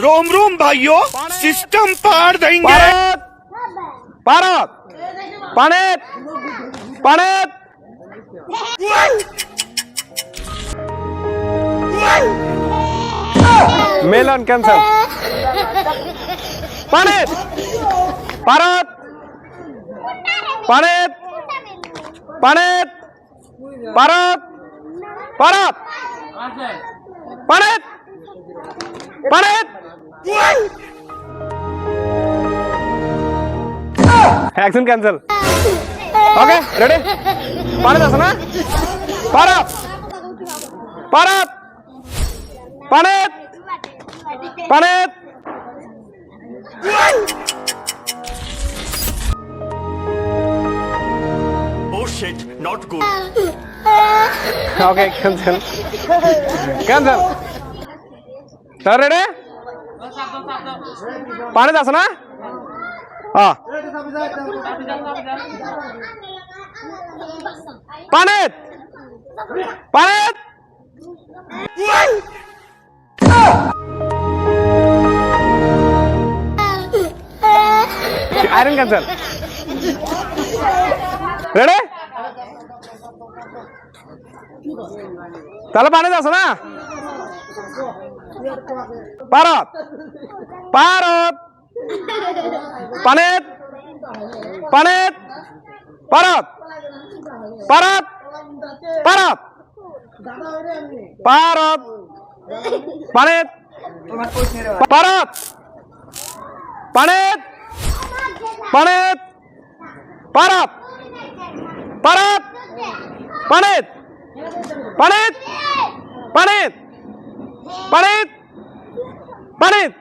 रोम रोम भाइयों, सिस्टम पार देंगे। भारत पानेत पानेत मेलन कैंसल पानेत भारत पानेत पानेत भारत भारत पानेत पानेत एक्शन कैंसल ओके रेडी पानेत আছে না भारत भारत पानेत पानेत Oh shit, not good. Okay cancel cancel तर रेडी पानेत আছে না हां पानेत पानेत आयरन कैंसल रेडी তাহলে পানেত আছে না भारत भारत पानेत पानेत भारत भारत भारत भारत पानेत भारत पानेत पानेत भारत भारत पानेत पानेत पानेत पानेत पानेत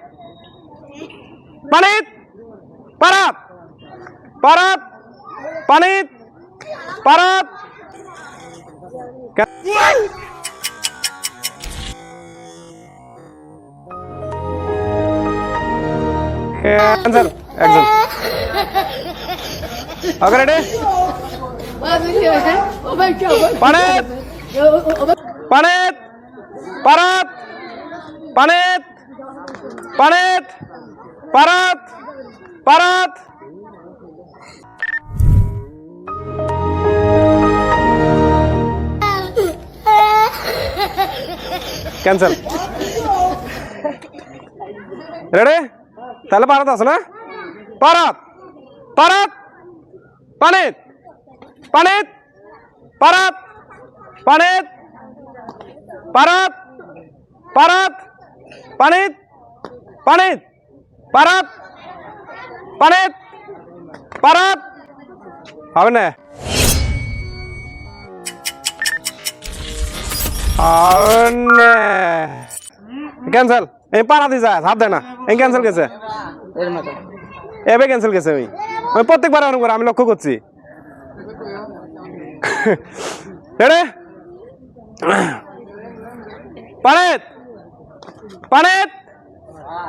पानेत भारत भारत पानेत भारत कैंसल एक्शन अगर रेडी पानेत पानेत भारत पानेत पानेत भारत भारत कैंसल रेडी তাহলে भारत আছে না भारत भारत पानेत पानेत भारत पानेत भारत भारत पानेत पानेत भारत पानेत भारत হবে না कैंसल এই পারা দি যায় হাত দেয় না এই ক্যান্সেল গেছে এবে ক্যান্সেল গেছে আমি প্রত্যেকবার এরকম করে আমি লক্ষ্য করছি রেডি পানেত পানেত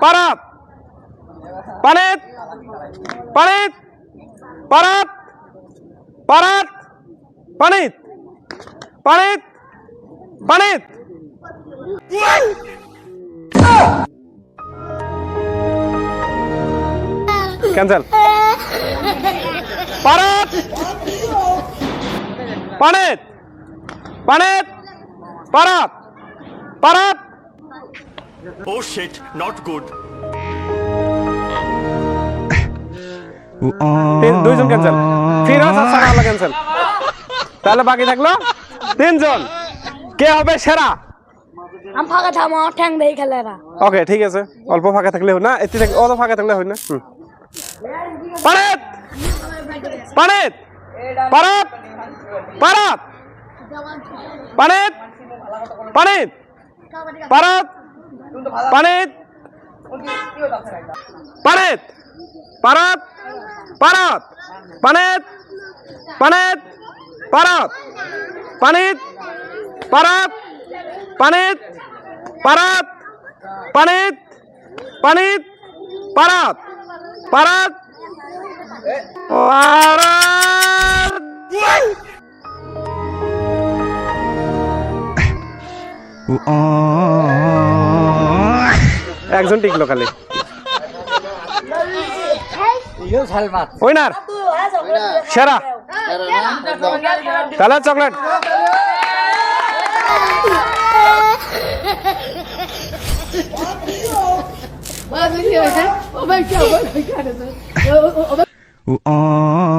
भारत पानेत पानेत भारत भारत पानेत पानेत पानेत कैंसल भारत पानेत पानेत Bharat Bharat Oh shit, not good. দুইজন ক্যান্সেল ফিরোজ আর সারা ক্যান্সেল তাহলে বাকি থাকলো তিনজন কে হবে সেরা আমি ফাঁকা থামো ঠ্যাং দেই খেলেরা ওকে ঠিক আছে অল্প ফাঁকা থাকলে হয় না এতে থেকে অত ফাঁকা থাকলে হয় না পানেত পানেত ভারত ভারত পানেত পানেত ভারত पानेत पानेत भारत भारत पानेत पानेत भारत पानेत भारत पानेत भारत पानेत पानेत भारत भारत একজন টিকলো খালি উইনার সেরা তাহলে চকলেট Oh,